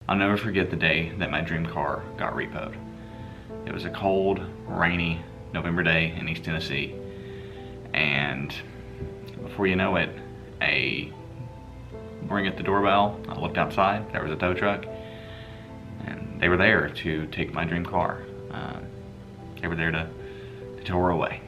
I'll never forget the day that my dream car got repoed. It was a cold, rainy November day in East Tennessee, and before you know it, a ring at the doorbell. I looked outside, there was a tow truck, and they were there to take my dream car. They were there to tow her away.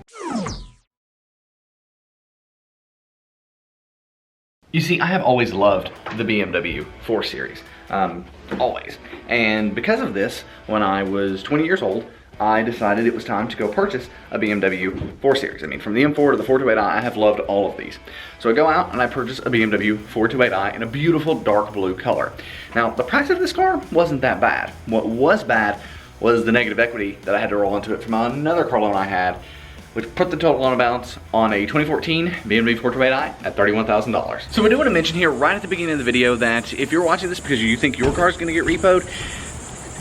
You see, I have always loved the BMW 4 Series, always. And because of this, when I was 20 years old, I decided it was time to go purchase a BMW 4 Series. I mean, from the M4 to the 428i, I have loved all of these. So I go out and I purchase a BMW 428i in a beautiful dark blue color. Now, the price of this car wasn't that bad. What was bad was the negative equity that I had to roll into it from another car loan I had, which put the total loan balance on a 2014 BMW 428i at $31,000. So I do want to mention here right at the beginning of the video that if you're watching this because you think your car is going to get repoed,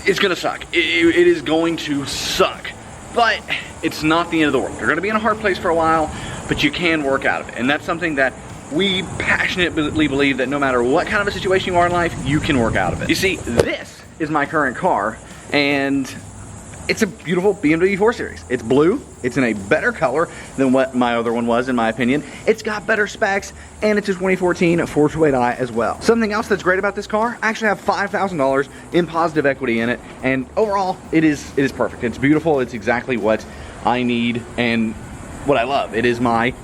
it's going to suck. It is going to suck. But it's not the end of the world. You're going to be in a hard place for a while, but you can work out of it. And that's something that we passionately believe, that no matter what kind of a situation you are in life, you can work out of it. You see, this is my current car, and it's a beautiful BMW 4 Series. It's blue, it's in a better color than what my other one was, in my opinion. It's got better specs, and it's a 2014 428i as well. Something else that's great about this car, I actually have $5,000 in positive equity in it, and overall, it is perfect. It's beautiful, it's exactly what I need and what I love. It is my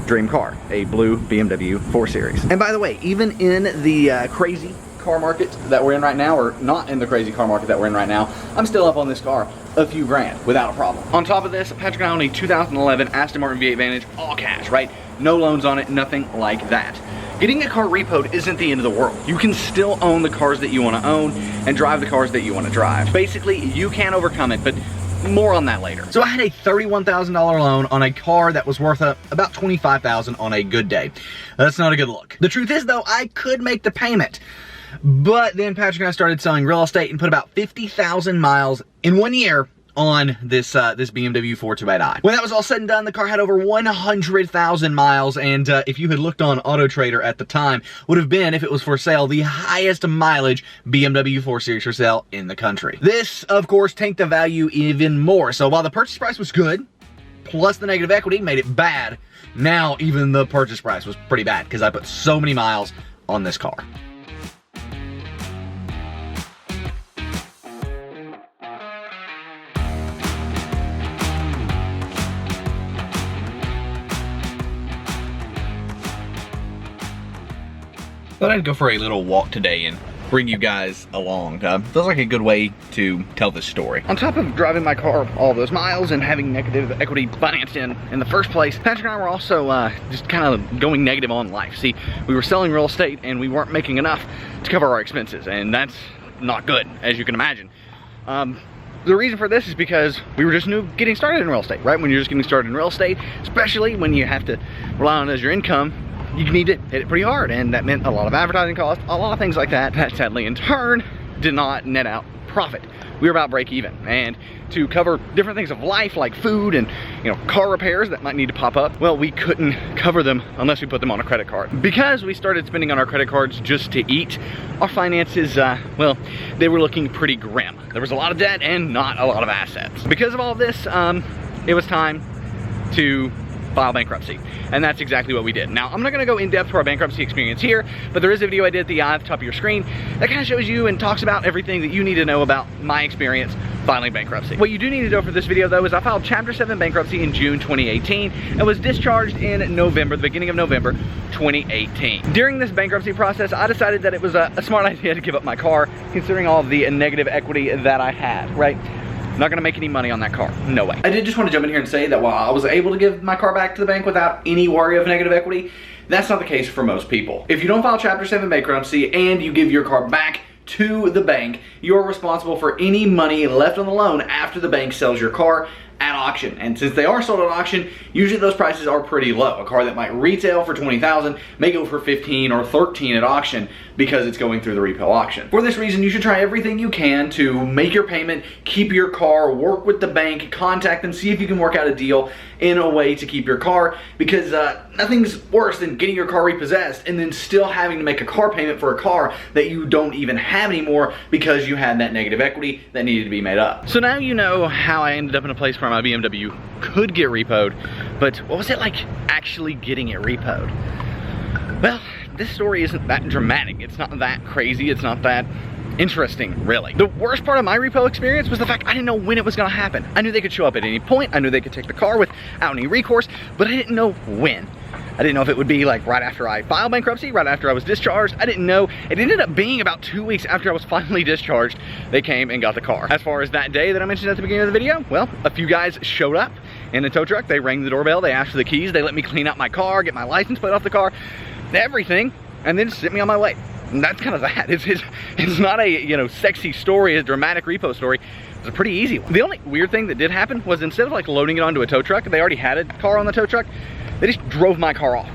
dream car, a blue BMW 4 Series. And by the way, even in the crazy car market that we're in right now, or not in the crazy car market that we're in right now, I'm still up on this car a few grand without a problem. On top of this, Patrick and I own a 2011 Aston Martin V8 Vantage, all cash, right? No loans on it, nothing like that. Getting a car repoed isn't the end of the world. You can still own the cars that you want to own and drive the cars that you want to drive. Basically, you can overcome it, but more on that later. So I had a $31,000 loan on a car that was worth about $25,000 on a good day. That's not a good look. The truth is though, I could make the payment. But then Patrick and I started selling real estate and put about 50,000 miles in 1 year on this BMW 428i. When that was all said and done, the car had over 100,000 miles, and if you had looked on Auto Trader at the time, would have been, if it was for sale, the highest mileage BMW 4 Series for sale in the country. This, of course, tanked the value even more. So while the purchase price was good, plus the negative equity made it bad, now even the purchase price was pretty bad because I put so many miles on this car. Thought I'd go for a little walk today and bring you guys along. Feels like a good way to tell this story. On top of driving my car all those miles and having negative equity financed in the first place, Patrick and I were also just kind of going negative on life. See, we were selling real estate and we weren't making enough to cover our expenses, and that's not good, as you can imagine. The reason for this is because we were just getting started in real estate, right? When you're just getting started in real estate, especially when you have to rely on it as your income, you need to hit it pretty hard, and that meant a lot of advertising costs, a lot of things like that, that sadly in turn did not net out profit. We were about break even, and to cover different things of life like food and car repairs that might need to pop up, well, we couldn't cover them unless we put them on a credit card. Because we started spending on our credit cards just to eat, our finances, well, they were looking pretty grim. There was a lot of debt and not a lot of assets. Because of all this, it was time to file bankruptcy, and that's exactly what we did. Now, I'm not going to go in depth for our bankruptcy experience here, but there is a video I did at the eye at the top of your screen that kind of shows you and talks about everything that you need to know about my experience filing bankruptcy. What you do need to know for this video though is I filed Chapter 7 bankruptcy in June 2018 and was discharged in November, the beginning of November 2018. During this bankruptcy process, I decided that it was a smart idea to give up my car, considering all of the negative equity that I had, right? Not gonna make any money on that car, no way. I did just want to jump in here and say that while I was able to give my car back to the bank without any worry of negative equity, that's not the case for most people. If you don't file Chapter 7 bankruptcy and you give your car back to the bank, you're responsible for any money left on the loan after the bank sells your car at auction. And since they are sold at auction, usually those prices are pretty low. A car that might retail for $20,000 may go for $15 or $13 at auction because it's going through the repo auction. For this reason, you should try everything you can to make your payment, keep your car, work with the bank, contact them, see if you can work out a deal in a way to keep your car, because nothing's worse than getting your car repossessed and then still having to make a car payment for a car that you don't even have anymore because you had that negative equity that needed to be made up. So now you know how I ended up in a place where my BMW could get repoed, but what was it like actually getting it repoed? Well, this story isn't that dramatic. It's not that crazy. It's not that interesting, really. The worst part of my repo experience was the fact I didn't know when it was gonna happen. I knew they could show up at any point. I knew they could take the car without any recourse, but I didn't know when. I didn't know if it would be like right after I filed bankruptcy, right after I was discharged. I didn't know. It ended up being about 2 weeks after I was finally discharged, they came and got the car. As far as that day that I mentioned at the beginning of the video, well, a few guys showed up in a tow truck. They rang the doorbell, they asked for the keys, they let me clean out my car, get my license plate off the car, everything, and then sent me on my way. And that's kind of that. It's not a, you know, sexy story, a dramatic repo story. It's a pretty easy one. The only weird thing that did happen was instead of like loading it onto a tow truck, they already had a car on the tow truck, they just drove my car off.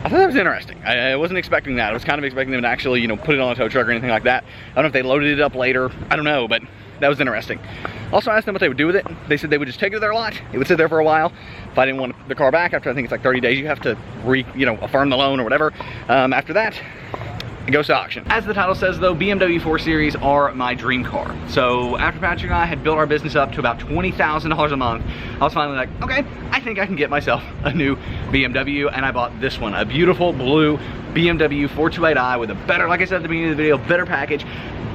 I thought that was interesting. I wasn't expecting that. I was kind of expecting them to actually, you know, put it on a tow truck or anything like that. I don't know if they loaded it up later. I don't know, but that was interesting. Also, I asked them what they would do with it. They said they would just take it to their lot. It would sit there for a while. If I didn't want the car back after, I think it's like 30 days, you have to affirm the loan or whatever. After that, it goes to auction. As the title says though, BMW 4 Series are my dream car. So after Patrick and I had built our business up to about $20,000 a month, I was finally like, okay, I think I can get myself a new BMW, and I bought this one, a beautiful blue BMW 428i with a better, like I said at the beginning of the video, better package,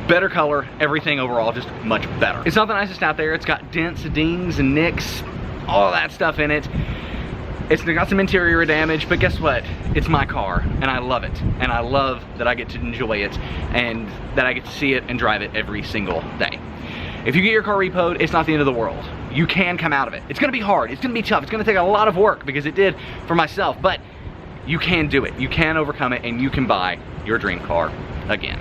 better color, everything overall just much better. It's not the nicest out there. It's got dents, dings, and nicks, all that stuff in it. It's got some interior damage, but guess what? It's my car, and I love it. And I love that I get to enjoy it, and that I get to see it and drive it every single day. If you get your car repoed, it's not the end of the world. You can come out of it. It's gonna be hard, it's gonna be tough, it's gonna take a lot of work, because it did for myself, but you can do it. You can overcome it, and you can buy your dream car again.